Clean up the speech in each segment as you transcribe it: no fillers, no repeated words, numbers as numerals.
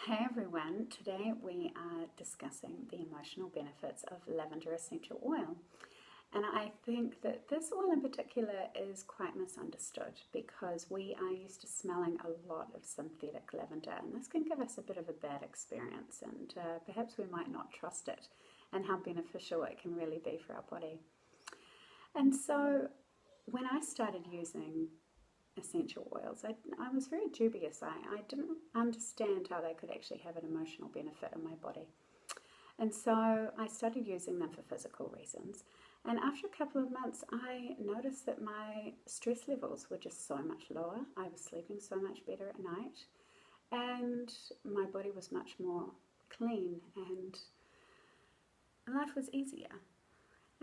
Hey everyone, today we are discussing the emotional benefits of lavender essential oil. And I think that this oil in particular is quite misunderstood because we are used to smelling a lot of synthetic lavender, and this can give us a bit of a bad experience, and perhaps we might not trust it and how beneficial it can really be for our body. And so when I started using essential oils, I was very dubious. I didn't understand how they could actually have an emotional benefit in my body. And so I started using them for physical reasons. And after a couple of months, I noticed that my stress levels were just so much lower. I was sleeping so much better at night, and my body was much more clean, and life was easier.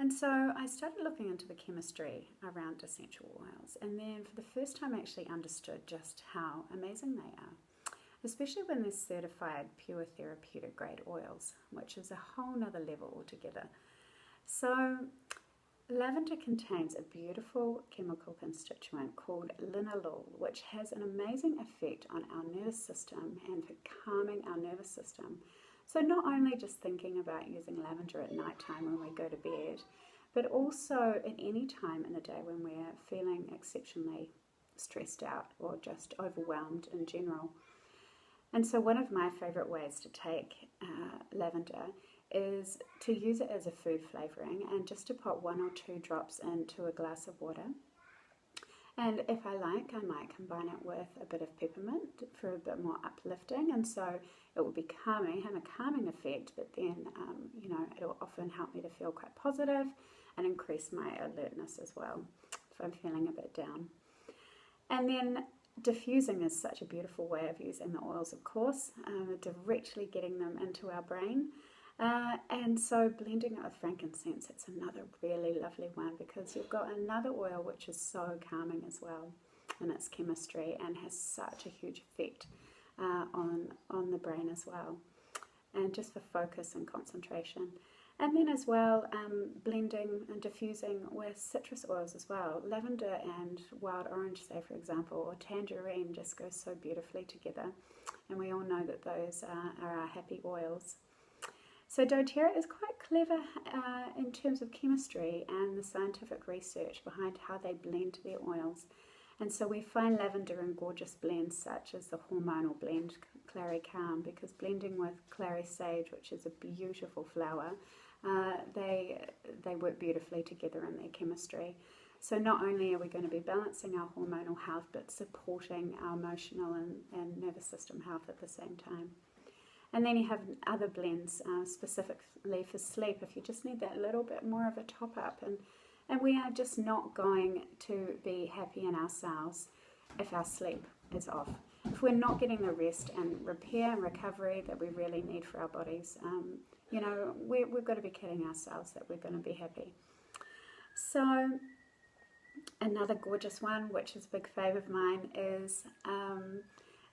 And so I started looking into the chemistry around essential oils, and then for the first time I actually understood just how amazing they are, especially when they're certified pure therapeutic grade oils, which is a whole nother level altogether. So lavender contains a beautiful chemical constituent called linalool, which has an amazing effect on our nervous system and for calming our nervous system. So not only just thinking about using lavender at night time when we go to bed, but also at any time in the day when we're feeling exceptionally stressed out or just overwhelmed in general. And so one of my favourite ways to take lavender is to use it as a food flavouring and just to put 1 or 2 drops into a glass of water. And if I like, I might combine it with a bit of peppermint for a bit more uplifting, and so it will be calming, have a calming effect, but then, it'll often help me to feel quite positive and increase my alertness as well if I'm feeling a bit down. And then diffusing is such a beautiful way of using the oils, of course, directly getting them into our brain. And so blending it with frankincense, it's another really lovely one because you've got another oil which is so calming as well in its chemistry and has such a huge effect on the brain as well, and just for focus and concentration. And then as well, blending and diffusing with citrus oils as well. Lavender and wild orange, say for example, or tangerine just goes so beautifully together, and we all know that those are our happy oils. So doTERRA is quite clever in terms of chemistry and the scientific research behind how they blend their oils. And so we find lavender in gorgeous blends such as the hormonal blend Clary Calm, because blending with Clary Sage, which is a beautiful flower, they work beautifully together in their chemistry. So not only are we going to be balancing our hormonal health, but supporting our emotional and nervous system health at the same time. And then you have other blends specifically for sleep if you just need that little bit more of a top up. And we are just not going to be happy in ourselves if our sleep is off. If we're not getting the rest and repair and recovery that we really need for our bodies, we've got to be kidding ourselves that we're going to be happy. So another gorgeous one, which is a big favourite of mine, is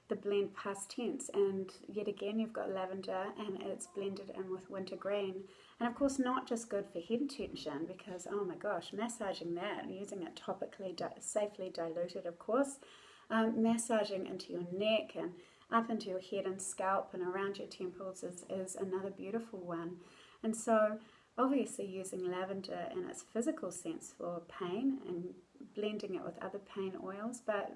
the blend past tense, and yet again you've got lavender and it's blended in with wintergreen, and of course not just good for head tension because oh my gosh, massaging that and using it topically, safely diluted of course, massaging into your neck and up into your head and scalp and around your temples is another beautiful one. And so obviously using lavender in its physical sense for pain and blending it with other pain oils, but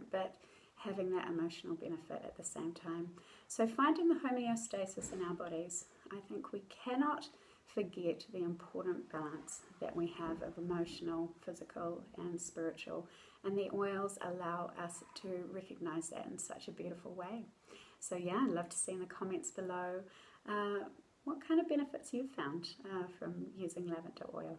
having that emotional benefit at the same time. So finding the homeostasis in our bodies, I think we cannot forget the important balance that we have of emotional, physical and spiritual, and the oils allow us to recognize that in such a beautiful way. So yeah, I'd love to see in the comments below what kind of benefits you've found from using lavender oil.